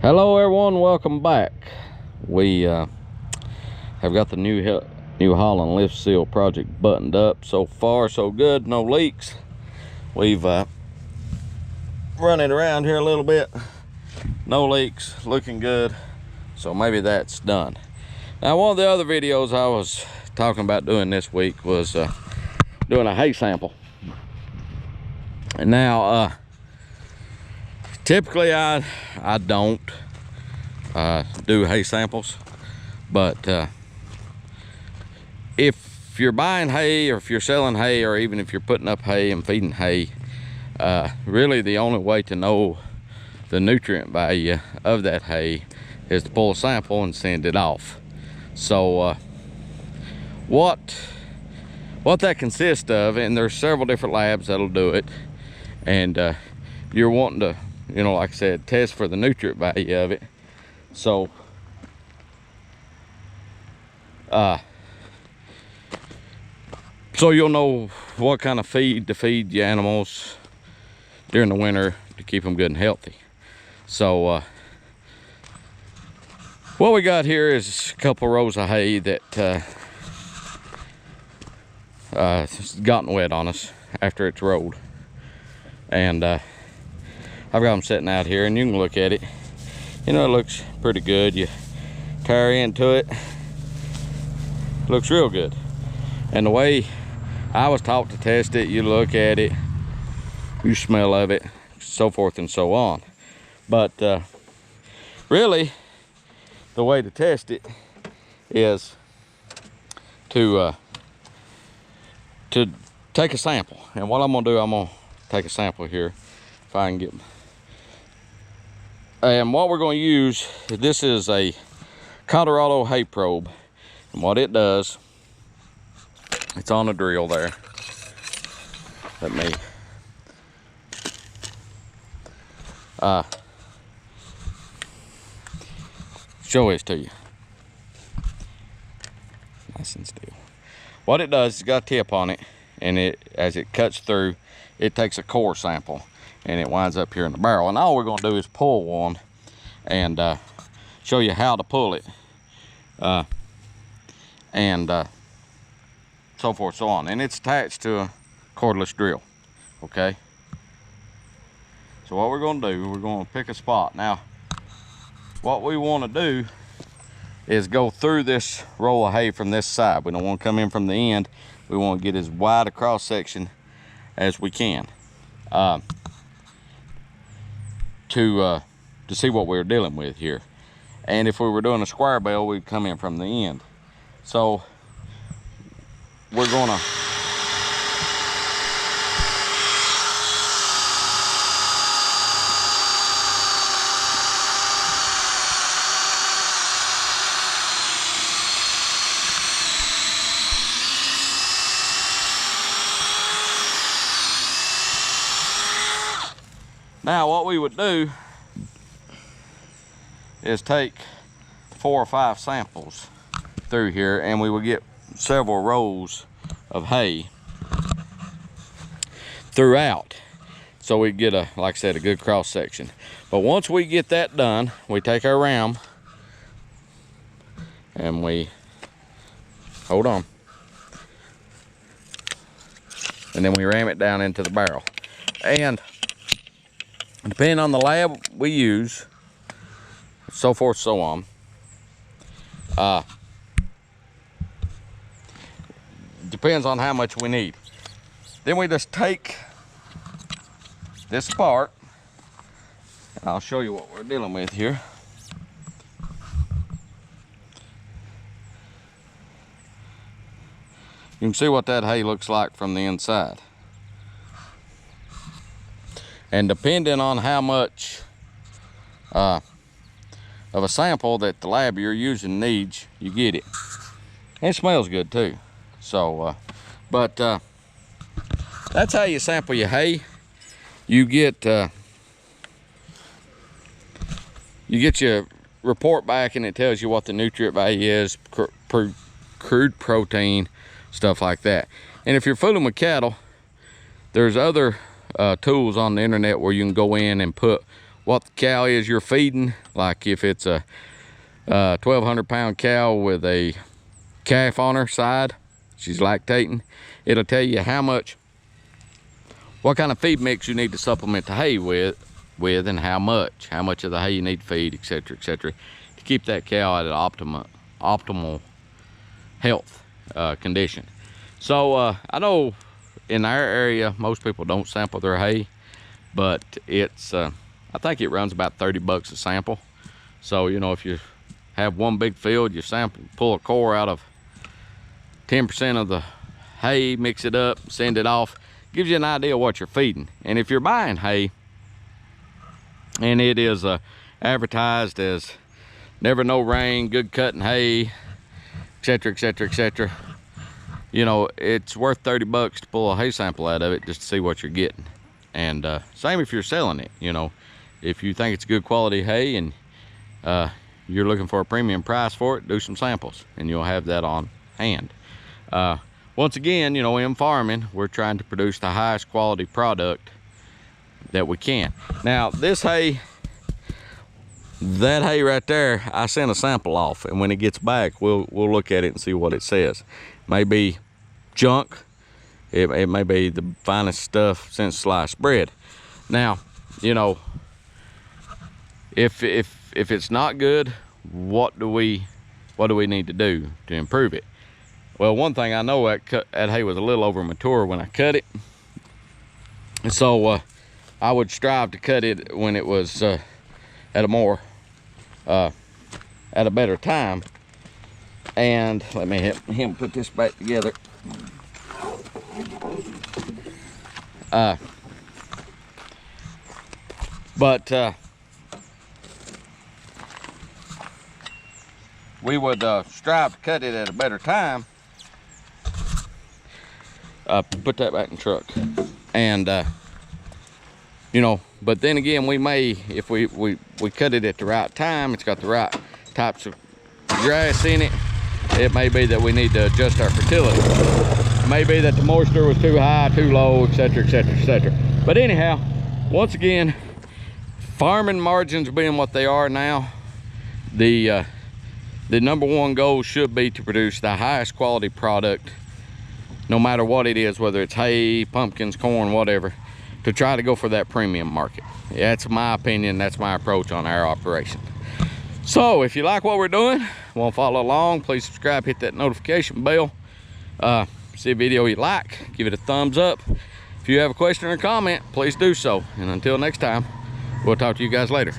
Hello everyone, welcome back. We have got the New Holland lift seal project buttoned up. So far so good, no leaks. We've run it around here a little bit, no leaks, looking good. So maybe that's done. Now, one of the other videos I was talking about doing this week was doing a hay sample. And now typically I don't do hay samples, but if you're buying hay, or if you're selling hay, or even if you're putting up hay and feeding hay, really the only way to know the nutrient value of that hay is to pull a sample and send it off. So what that consists of, and there's several different labs that'll do it, and you're wanting to, you know, like I said, test for the nutrient value of it. So so you'll know what kind of feed to feed your animals during the winter to keep them good and healthy. So what we got here is a couple rows of hay that gotten wet on us after it's rolled, and I've got them sitting out here, and you can look at it. You know, it looks pretty good. You tear into it, looks real good. And the way I was taught to test it, you look at it, you smell of it, so forth and so on. But really, the way to test it is to take a sample. And what I'm gonna do, I'm gonna take a sample here if I can get. And what we're going to use, this is a Colorado hay probe, and what it does, it's on a drill there. Let me show this to you. Nice and still. What it does, it's got a tip on it, and as it cuts through, it takes a core sample, and it winds up here in the barrel. And all we're going to do is pull one and show you how to pull it, and so forth, so on. And it's attached to a cordless drill. Okay, so what we're going to do, we're going to pick a spot. Now, what we want to do is go through this roll of hay from this side. We don't want to come in from the end. We want to get as wide a cross section as we can, to see what we're dealing with here. And if we were doing a square bale, we'd come in from the end. So we're gonna now what we would do is take 4 or 5 samples through here, and we would get several rows of hay throughout, so we get a, like I said, a good cross section. But once we get that done, we take our ram and we hold on, and then we ram it down into the barrel. And depending on the lab we use, so forth, so on, depends on how much we need. Then we just take this apart, and I'll show you what we're dealing with here. You can see what that hay looks like from the inside. And depending on how much of a sample that the lab you're using needs, you get it. And it smells good too. So but that's how you sample your hay. You get your report back, and it tells you what the nutrient value is, crude protein, stuff like that. And if you're fooling with cattle, there's other tools on the internet where you can go in and put what the cow is you're feeding. Like if it's a 1,200 pound cow with a calf on her side, she's lactating, it'll tell you what kind of feed mix you need to supplement the hay with and how much of the hay you need to feed, etc., etc., to keep that cow at an optimal health condition. So I know in our area most people don't sample their hay, but it's I think it runs about 30 bucks a sample. So you know, if you have one big field, you pull a core out of 10% of the hay, mix it up, send it off, gives you an idea of what you're feeding. And if you're buying hay and it is advertised as never no rain, good cutting hay, etc., etc., etc., you know, it's worth 30 bucks to pull a hay sample out of it just to see what you're getting. And same if you're selling it. You know, if you think it's good quality hay and you're looking for a premium price for it, do some samples and you'll have that on hand. Once again, you know, in farming, we're trying to produce the highest quality product that we can. Now, this hay, that hay right there, I sent a sample off, and when it gets back, we'll look at it and see what it says. Maybe junk. It may be the finest stuff since sliced bread. Now, you know, if it's not good, what do we need to do to improve it? Well, one thing I know, that hay was a little over mature when I cut it, so I would strive to cut it when it was at a better time. And let me help him put this back together. We would strive to cut it at a better time. Put that back in the truck. And you know, but then again, we may, if we cut it at the right time, it's got the right types of grass in it, it may be that we need to adjust our fertility. It may be that the moisture was too high, too low, etc., etc., etc. But anyhow, once again, farming margins being what they are now, the number one goal should be to produce the highest quality product, no matter what it is, whether it's hay, pumpkins, corn, whatever, to try to go for that premium market. That's my opinion, that's my approach on our operation. So if you like what we're doing, want to follow along, please subscribe, hit that notification bell. See a video you like, give it a thumbs up. If you have a question or comment, please do so. And until next time, we'll talk to you guys later.